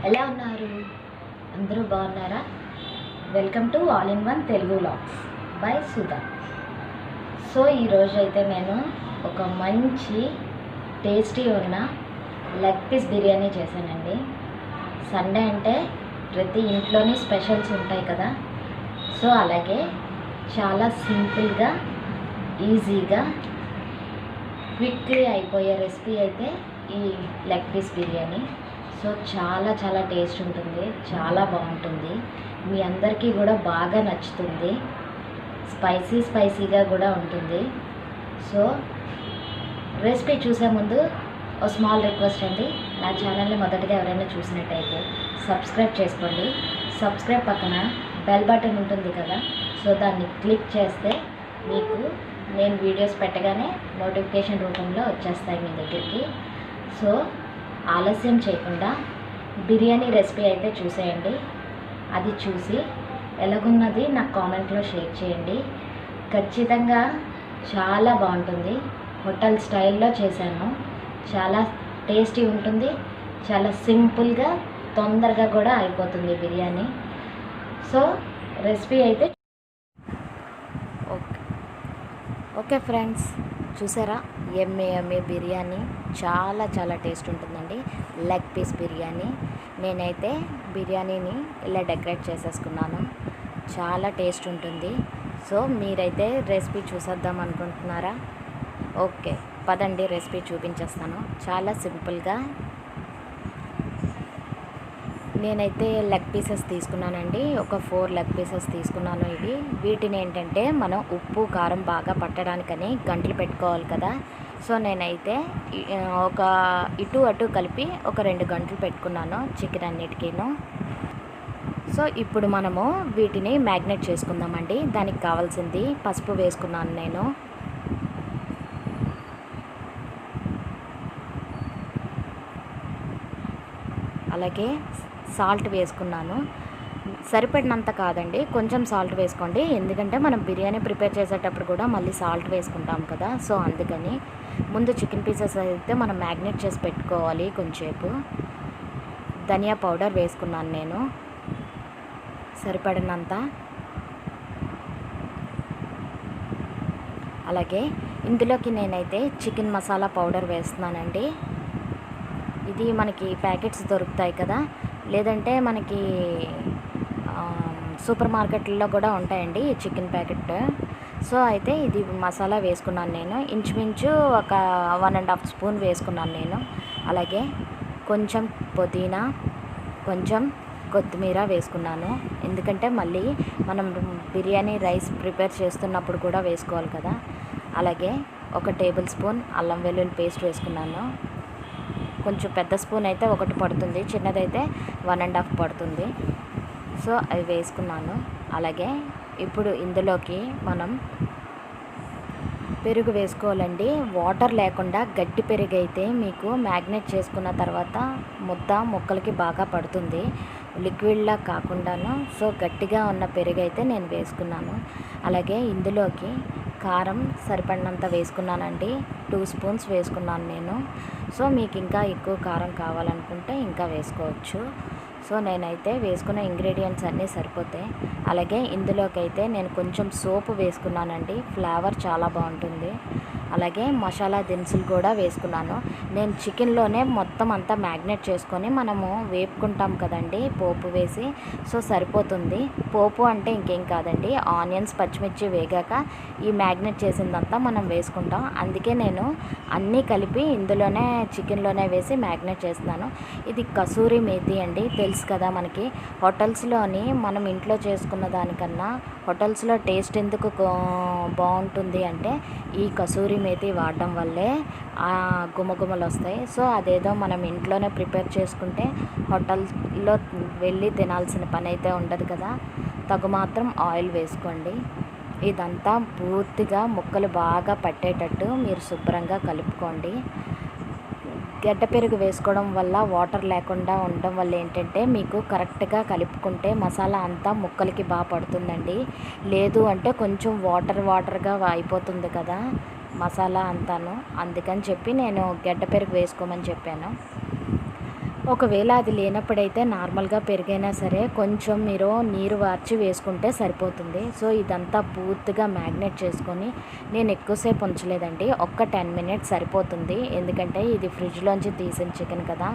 ఎలా ఉన్నారు? అందరూ బాగున్నారా? Welcome to all in one Telugu vlogs by Sudha. So ఈరోజు అయితే నేను ఒక మంచి టేస్టీ ఉన్న లెగ్ పీస్ బిర్యానీ చేశానండి. సండే అంటే ప్రతి ఇంట్లోనే స్పెషల్స్ ఉంటాయి కదా. సో అలాగే చాలా సింపుల్గా ఈజీగా క్విక్లీ అయిపోయే రెసిపీ అయితే ఈ లెగ్ పీస్ బిర్యానీ. సో చాలా చాలా టేస్ట్ ఉంటుంది, చాలా బాగుంటుంది, మీ అందరికీ కూడా బాగా నచ్చుతుంది, స్పైసీగా కూడా ఉంటుంది. సో రెసిపీ చూసే ముందు ఓ స్మాల్ రిక్వెస్ట్ అండి, నా ఛానల్ని మొదటగా ఎవరైనా చూసినట్టయితే సబ్స్క్రైబ్ చేసుకోండి. సబ్స్క్రైబ్ పక్కన బెల్ బటన్ ఉంటుంది కదా, సో దాన్ని క్లిక్ చేస్తే మీకు నేను వీడియోస్ పెట్టగానే నోటిఫికేషన్ రూపంలో వచ్చేస్తాయి మీ దగ్గరికి. సో ఆలస్యం చేయకుండా బిర్యానీ రెసిపీ అయితే చూసేయండి. అది చూసి ఎలాగున్నది నాకు కామెంట్లో షేర్ చేయండి. ఖచ్చితంగా చాలా బాగుంటుంది. హోటల్ స్టైల్లో చేశాను, చాలా టేస్టీ ఉంటుంది, చాలా సింపుల్గా తొందరగా కూడా అయిపోతుంది బిర్యానీ. సో రెసిపీ అయితే ఓకే ఫ్రెండ్స్, చూసారా? ఎమ్మె బిర్యానీ చాలా చాలా టేస్ట్ ఉంటుందండి. Leg piece biryani. నేనైతే బిర్యానీని ఇలా డెకరేట్ చేసేసుకున్నాను, చాలా టేస్ట్ ఉంటుంది. సో మీరైతే రెసిపీ చూసేద్దాం అనుకుంటున్నారా? ఓకే పదండి, రెసిపీ చూపించేస్తాను. చాలా సింపుల్గా నేనైతే లెగ్ పీసెస్ తీసుకున్నానండి. ఒక 4 లెగ్ పీసెస్ తీసుకున్నాను. వీటిని ఏంటంటే మనం ఉప్పు కారం బాగా పట్టడానికని గంటలు పెట్టుకోవాలి కదా. సో నేనైతే ఒక ఇటు అటు కలిపి ఒక 2 గంటలు పెట్టుకున్నాను చికెన్ అన్నిటికీను. సో ఇప్పుడు మనము వీటిని మ్యాగ్నేట్ చేసుకుందామండి. దానికి కావాల్సింది పసుపు వేసుకున్నాను నేను, అలాగే సాల్ట్ వేసుకున్నాను. సరిపడినంత కాదండి, కొంచెం సాల్ట్ వేసుకోండి, ఎందుకంటే మనం బిర్యానీ ప్రిపేర్ చేసేటప్పుడు కూడా మళ్ళీ సాల్ట్ వేసుకుంటాం కదా. సో అందుకని ముందు చికెన్ పీసెస్ అయితే మనం మ్యాగ్నేట్ చేసి పెట్టుకోవాలి కొంచెంసేపు. ధనియా పౌడర్ వేసుకున్నాను నేను సరిపడినంత. అలాగే ఇందులోకి నేనైతే చికెన్ మసాలా పౌడర్ వేస్తున్నానండి. ఇది మనకి ప్యాకెట్స్ దొరుకుతాయి కదా, లేదంటే మనకి సూపర్ మార్కెట్లో కూడా ఉంటాయండి ఈ చికెన్ ప్యాకెట్. సో అయితే ఇది మసాలా వేసుకున్నాను నేను, ఇంచుమించు ఒక 1.5 స్పూన్ వేసుకున్నాను నేను. అలాగే కొంచెం పుదీనా, కొంచెం కొత్తిమీర వేసుకున్నాను, ఎందుకంటే మళ్ళీ మనం బిర్యానీ రైస్ ప్రిపేర్ చేస్తున్నప్పుడు కూడా వేసుకోవాలి కదా. అలాగే 1 టేబుల్ స్పూన్ అల్లం వెల్లుల్లి పేస్ట్ వేసుకున్నాను. కొంచెం పెద్ద స్పూన్ అయితే 1 పడుతుంది, చిన్నదైతే 1.5 పడుతుంది. సో అవి వేసుకున్నాను. అలాగే ఇప్పుడు ఇందులోకి మనం పెరుగు వేసుకోవాలండి. వాటర్ లేకుండా గట్టి పెరుగు అయితే మీకు మ్యాగ్నేట్ చేసుకున్న తర్వాత ముక్కలకి బాగా పడుతుంది, లిక్విడ్లా కాకుండాను. సో గట్టిగా ఉన్న పెరుగు అయితే నేను వేసుకున్నాను. అలాగే ఇందులోకి కారం సరిపడినంత వేసుకున్నానండి, 2 స్పూన్స్ వేసుకున్నాను నేను. సో మీకు ఇంకా ఎక్కువ కారం కావాలనుకుంటే ఇంకా వేసుకోవచ్చు. సో నేనైతే వేసుకున్న ఇంగ్రీడియంట్స్ అన్నీ సరిపోతాయి. అలాగే ఇందులోకి అయితే నేను కొంచెం సోపు వేసుకున్నానండి, ఫ్లేవర్ చాలా బాగుంటుంది. అలాగే మసాలా దినుసులు కూడా వేసుకున్నాను. నేను చికెన్లోనే మొత్తం అంతా మ్యాగ్నేట్ చేసుకొని మనము వేపుకుంటాం కదండి పోపు వేసి, సో సరిపోతుంది. పోపు అంటే ఇంకేం కాదండి, ఆనియన్స్ పచ్చిమిర్చి వేగాక ఈ మ్యాగ్నేట్ చేసిందంతా మనం వేసుకుంటాం. అందుకే నేను అన్నీ కలిపి ఇందులోనే చికెన్లోనే వేసి మ్యాగ్నేట్ చేస్తున్నాను. ఇది కసూరి మేతి అండి, తెలుసు కదా మనకి. హోటల్స్లోని మనం ఇంట్లో చేసుకున్న దానికన్నా హోటల్స్లో టేస్ట్ ఎందుకు బాగుంటుంది అంటే ఈ కసూరి మేతి వాడడం వల్లే ఆ గుమగుమలు వస్తాయి. సో అదేదో మనం ఇంట్లోనే ప్రిపేర్ చేసుకుంటే హోటల్లో వెళ్ళి తినాల్సిన పని అయితే ఉండదు కదా. తగు మాత్రం ఆయిల్ వేసుకోండి. ఇదంతా పూర్తిగా ముక్కలు బాగా పట్టేటట్టు మీరు శుభ్రంగా కలుపుకోండి. గడ్డ పెరుగు వేసుకోవడం వల్ల వాటర్ లేకుండా ఉండడం వల్ల ఏంటంటే మీకు కరెక్ట్గా కలుపుకుంటే మసాలా అంతా ముక్కలకి బాగా పడుతుందండి. లేదు అంటే కొంచెం వాటర్గా అయిపోతుంది కదా మసాలా అంతాను, అందుకని చెప్పి నేను గడ్డ పెరుగు వేసుకోమని చెప్పాను. ఒకవేళ అది లేనప్పుడైతే నార్మల్గా పెరుగైనా సరే కొంచెం మీరు నీరు వార్చి వేసుకుంటే సరిపోతుంది. సో ఇదంతా పూర్తిగా మ్యాగ్నేట్ చేసుకొని నేను ఎక్కువసేపు ఉంచలేదండి. ఒక్క 10 మినిట్స్ సరిపోతుంది. ఎందుకంటే ఇది ఫ్రిడ్జ్లోంచి తీసిన చికెన్ కదా,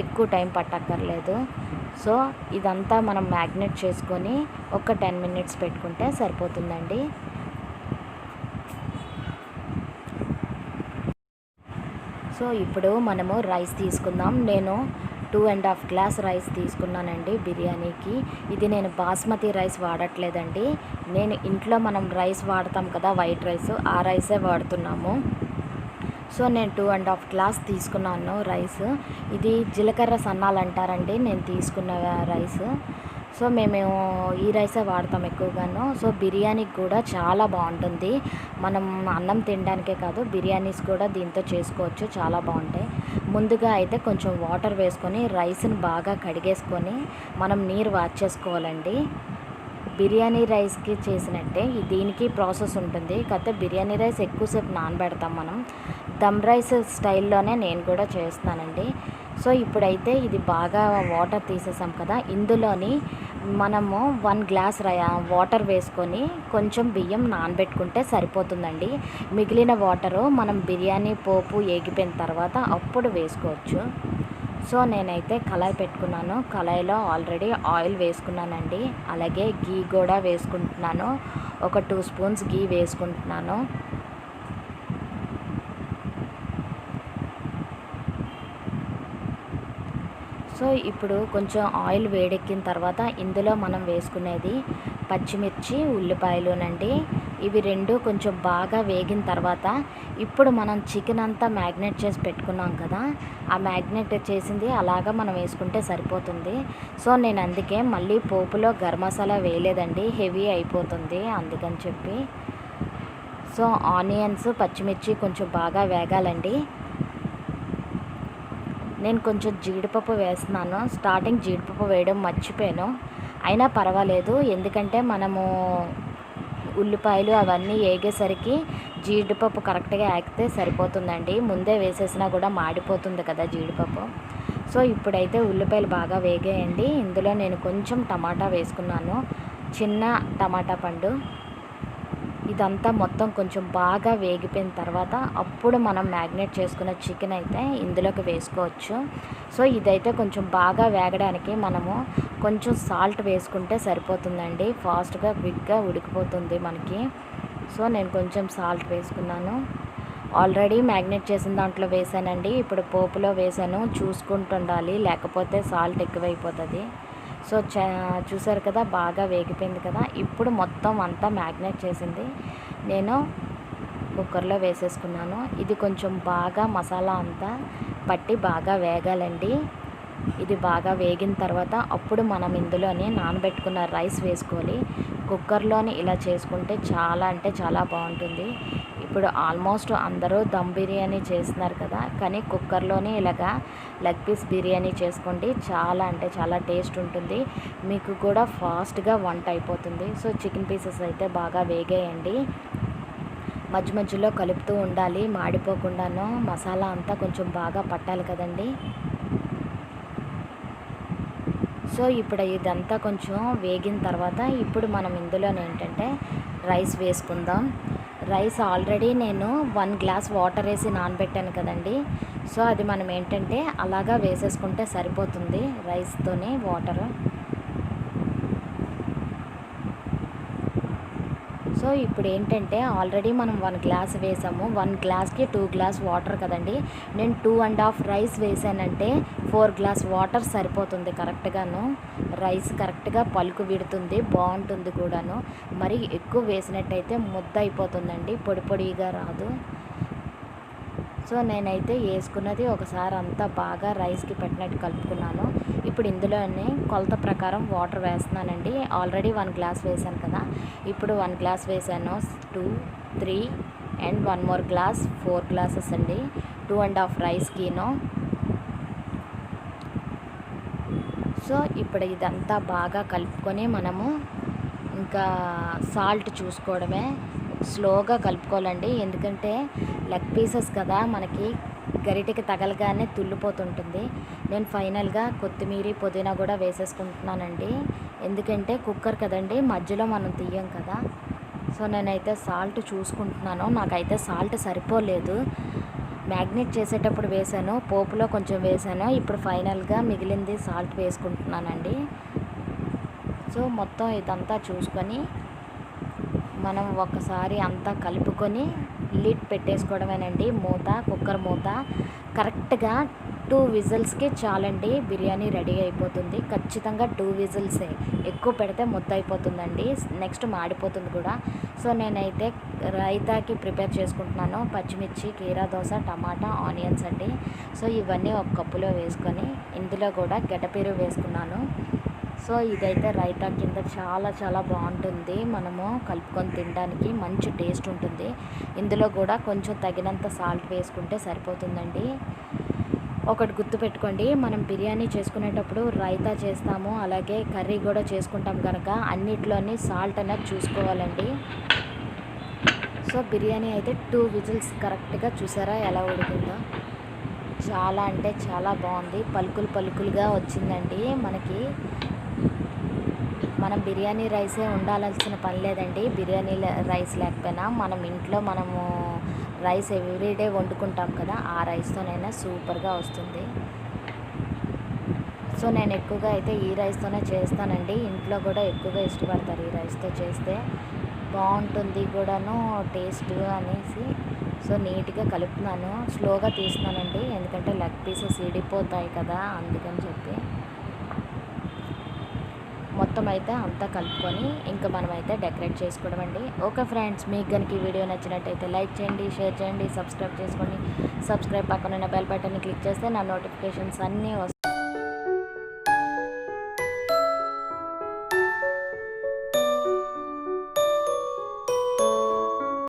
ఎక్కువ టైం పట్టక్కర్లేదు. సో ఇదంతా మనం మ్యాగ్నేట్ చేసుకొని ఒక 10 మినిట్స్ పెట్టుకుంటే సరిపోతుందండి. సో ఇప్పుడు మనము రైస్ తీసుకుందాం. నేను 2.5 గ్లాస్ రైస్ తీసుకున్నానండి బిర్యానీకి. ఇది నేను బాస్మతి రైస్ వాడట్లేదండి. నేను ఇంట్లో మనం రైస్ వాడతాం కదా, వైట్ రైస్, ఆ రైసే వాడుతున్నాము. సో నేను 2.5 గ్లాస్ తీసుకున్నాను రైస్. ఇది జీలకర్ర సన్నాలు అంటారండి నేను తీసుకున్న రైస్. సో మేము ఈ రైసే వాడతాం ఎక్కువగాను. సో బిర్యానీకి కూడా చాలా బాగుంటుంది. మనం అన్నం తినడానికే కాదు, బిర్యానీస్ కూడా దీంతో చేసుకోవచ్చు, చాలా బాగుంటాయి. ముందుగా అయితే కొంచెం వాటర్ వేసుకొని రైస్ని బాగా కడిగేసుకొని మనం నీరు వార్చేసుకోవాలండి. బిర్యానీ రైస్కి చేసినట్టే దీనికి ప్రాసెస్ ఉంటుంది. కాకపోతే బిర్యానీ రైస్ ఎక్కువసేపు నానబెడతాం మనం. దమ్ రైస్ స్టైల్లోనే నేను కూడా చేస్తానండి. సో ఇప్పుడైతే ఇది బాగా వాటర్ తీసేసాం కదా, ఇందులోని మనము 1 గ్లాస్ వాటర్ వేసుకొని కొంచెం బియ్యం నానబెట్టుకుంటే సరిపోతుందండి. మిగిలిన వాటరు మనం బిర్యానీ పోపు ఏగిపోయిన తర్వాత అప్పుడు వేసుకోవచ్చు. సో నేనైతే కళాయి పెట్టుకున్నాను. కళాయిలో ఆల్రెడీ ఆయిల్ వేసుకున్నానండి. అలాగే గీ కూడా వేసుకుంటున్నాను. ఒక 2 స్పూన్స్ గీ వేసుకుంటున్నాను. సో ఇప్పుడు కొంచెం ఆయిల్ వేడెక్కిన తర్వాత ఇందులో మనం వేసుకునేది పచ్చిమిర్చి, ఉల్లిపాయలునండి. ఇవి రెండు కొంచెం బాగా వేగిన తర్వాత ఇప్పుడు మనం చికెన్ అంతా మ్యాగ్నేట్ చేసి పెట్టుకున్నాం కదా, ఆ మ్యాగ్నేట్ చేసింది అలాగా మనం వేసుకుంటే సరిపోతుంది. సో నేను అందుకే మళ్ళీ పోపులో గరం మసాలా వేయలేదండి, హెవీ అయిపోతుంది అందుకని చెప్పి. సో ఆనియన్స్, పచ్చిమిర్చి కొంచెం బాగా వేగాలండి. నేను కొంచెం జీడిపప్పు వేస్తున్నాను. స్టార్టింగ్ జీడిపప్పు వేయడం మర్చిపోయాను, అయినా పర్వాలేదు. ఎందుకంటే మనము ఉల్లిపాయలు అవన్నీ వేగేసరికి జీడిపప్పు కరెక్ట్గా వేగితే సరిపోతుందండి. ముందే వేసేసినా కూడా మాడిపోతుంది కదా జీడిపప్పు. సో ఇప్పుడైతే ఉల్లిపాయలు బాగా వేగాయండి. ఇందులో నేను కొంచెం టమాటా వేసుకున్నాను, చిన్న టమాటా పండు. ఇదంతా మొత్తం కొంచెం బాగా వేగిపోయిన తర్వాత అప్పుడు మనం మ్యాగ్నేట్ చేసుకున్న చికెన్ అయితే ఇందులోకి వేసుకోవచ్చు. సో ఇదైతే కొంచెం బాగా వేగడానికి మనము కొంచెం సాల్ట్ వేసుకుంటే సరిపోతుందండి. ఫాస్ట్గా క్విక్గా ఉడికిపోతుంది మనకి. సో నేను కొంచెం సాల్ట్ వేసుకున్నాను. ఆల్రెడీ మ్యాగ్నేట్ చేసిన దాంట్లో వేసానండి, ఇప్పుడు పోపులో వేసాను. చూసుకుంటుండాలి, లేకపోతే సాల్ట్ ఎక్కువైపోతుంది. సో చూసారు కదా, బాగా వేగిపోయింది కదా. ఇప్పుడు మొత్తం అంతా మ్యాగ్నేట్ చేసింది నేను కుక్కర్లో వేసేసుకున్నాను. ఇది కొంచెం బాగా మసాలా అంతా పట్టి బాగా వేగాలండి. ఇది బాగా వేగిన తర్వాత అప్పుడు మనం ఇందులోనే నానబెట్టుకున్న రైస్ వేసుకోవాలి. కుక్కర్లోని ఇలా చేసుకుంటే చాలా అంటే చాలా బాగుంటుంది. ఇప్పుడు ఆల్మోస్ట్ అందరూ దమ్ బిర్యానీ చేస్తున్నారు కదా, కానీ కుక్కర్లోనే ఇలాగా లెగ్ పీస్ బిర్యానీ చేసుకోండి, చాలా అంటే చాలా టేస్ట్ ఉంటుంది. మీకు కూడా ఫాస్ట్గా వంట అయిపోతుంది. సో చికెన్ పీసెస్ అయితే బాగా వేగేయండి. మధ్య మధ్యలో కలుపుతూ ఉండాలి, మాడిపోకుండాను. మసాలా అంతా కొంచెం బాగా పట్టాలి కదండి. సో ఇప్పుడు ఇదంతా కొంచెం వేగిన తర్వాత ఇప్పుడు మనం ఇందులో ఏంటంటే రైస్ వేసుకుందాం. రైస్ ఆల్రెడీ నేను 1 గ్లాస్ వాటర్ వేసి నానబెట్టాను కదండి. సో అది మనం ఏంటంటే అలాగా వేసేసుకుంటే సరిపోతుంది రైస్తోనే వాటర్. సో ఇప్పుడు ఏంటంటే ఆల్రెడీ మనం 1 గ్లాస్ వేసాము, 1 గ్లాస్కి 2 గ్లాస్ వాటర్ కదండి. నేను 2.5 రైస్ వేసానంటే 4 గ్లాస్ వాటర్ సరిపోతుంది కరెక్ట్గాను. రైస్ కరెక్ట్గా పలుకు విడుతుంది, బాగుంటుంది కూడాను. మరి ఎక్కువ వేసినట్టయితే ముద్ద అయిపోతుందండి, పొడి పొడిగా రాదు. సో నేనైతే వేసుకున్నది ఒకసారి అంతా బాగా రైస్కి పెట్టినట్టు కలుపుకున్నాను. ఇప్పుడు ఇందులోనే కొలత ప్రకారం వాటర్ వేస్తున్నానండి. ఆల్రెడీ 1 గ్లాస్ వేసాను కదా, ఇప్పుడు 1 గ్లాస్ వేసాను, 2, 3 అండ్ 1 మోర్ గ్లాస్, 4 గ్లాసెస్ అండి. 2.5 రైస్కిను. సో ఇప్పుడు ఇదంతా బాగా కలుపుకొని మనము ఇంకా సాల్ట్ చూసుకోవడమే. స్లోగా కలుపుకోవాలండి, ఎందుకంటే లెగ్ పీసెస్ కదా మనకి గరిటెకి తగలగానే తుల్లిపోతుంటుంది. నేను ఫైనల్గా కొత్తిమీర పుదీనా కూడా వేసేసుకుంటున్నానండి. ఎందుకంటే కుక్కర్ కదండి, మధ్యలో మనం తీయం కదా. సో నేనైతే సాల్ట్ చూసుకుంటున్నాను. నాకైతే సాల్ట్ సరిపోలేదు. మ్యాగ్నేట్ చేసేటప్పుడు వేసాను, పోపులో కొంచెం వేసాను. ఇప్పుడు ఫైనల్గా మిగిలింది సాల్ట్ వేసుకుంటున్నానండి. సో మొత్తం ఇదంతా చూసుకొని మనం ఒకసారి అంతా కలుపుకొని లిడ్ పెట్టేసుకోవడమేనండి. కుక్కర్ మూత కరెక్ట్గా 2 విజిల్స్కి చాలండి. బిర్యానీ రెడీ అయిపోతుంది. ఖచ్చితంగా 2 విజిల్సే, ఎక్కువ పెడితే ముద్ద అయిపోతుందండి, నెక్స్ట్ మాడిపోతుంది కూడా. సో నేనైతే రైతాకి ప్రిపేర్ చేసుకుంటున్నాను. పచ్చిమిర్చి, కీరా దోస, టమాటా, ఆనియన్స్ అండి. సో ఇవన్నీ ఒక కప్పులో వేసుకొని ఇందులో కూడా గడ్డపెరుగు వేసుకున్నాను. సో ఇదైతే రైతా కింద చాలా చాలా బాగుంటుంది. మనము కలుపుకొని తినడానికి మంచి టేస్ట్ ఉంటుంది. ఇందులో కూడా కొంచెం తగినంత సాల్ట్ వేసుకుంటే సరిపోతుందండి. ఒకటి గుర్తుపెట్టుకోండి, మనం బిర్యానీ చేసుకునేటప్పుడు రైతా చేస్తాము, అలాగే కర్రీ కూడా చేసుకుంటాం కనుక అన్నిట్లోని సాల్ట్ అనేది చూసుకోవాలండి. సో బిర్యానీ అయితే 2 విజిల్స్ కరెక్ట్గా చూసారా ఎలా ఉడికిందో. చాలా అంటే చాలా బాగుంది. పలుకులు పలుకులుగా వచ్చిందండి. మనం బిర్యానీ రైసే ఉండాల్సిన పని లేదండి. బిర్యానీ రైస్ లేకపోయినా మనం ఇంట్లో రైస్ ఎవ్రీడే వండుకుంటాం కదా, ఆ రైస్తోనైనా సూపర్గా వస్తుంది. సో నేను ఎక్కువగా అయితే ఈ రైస్తోనే చేస్తానండి. ఇంట్లో కూడా ఎక్కువగా ఇష్టపడతారు ఈ రైస్తో చేస్తే, బాగుంటుంది కూడాను టేస్ట్ అనేసి. సో నీట్గా కలుపుతున్నాను, స్లోగా తీస్తున్నానండి, ఎందుకంటే లెగ్ పీసెస్ ఇడిపోతాయి కదా, అందుకని చెప్పి. మొత్తం అయితే అంతా కలుపుకొని ఇంకా మనమైతే డెకరేట్ చేసుకోవడం అండి. ఓకే ఫ్రెండ్స్, మీకు కనుక ఈ వీడియో నచ్చినట్టయితే లైక్ చేయండి, షేర్ చేయండి, సబ్స్క్రైబ్ చేసుకోండి. సబ్స్క్రైబ్ పక్కన బెల్ బటన్ని క్లిక్ చేస్తే నా నోటిఫికేషన్స్ అన్నీ వస్తాయి.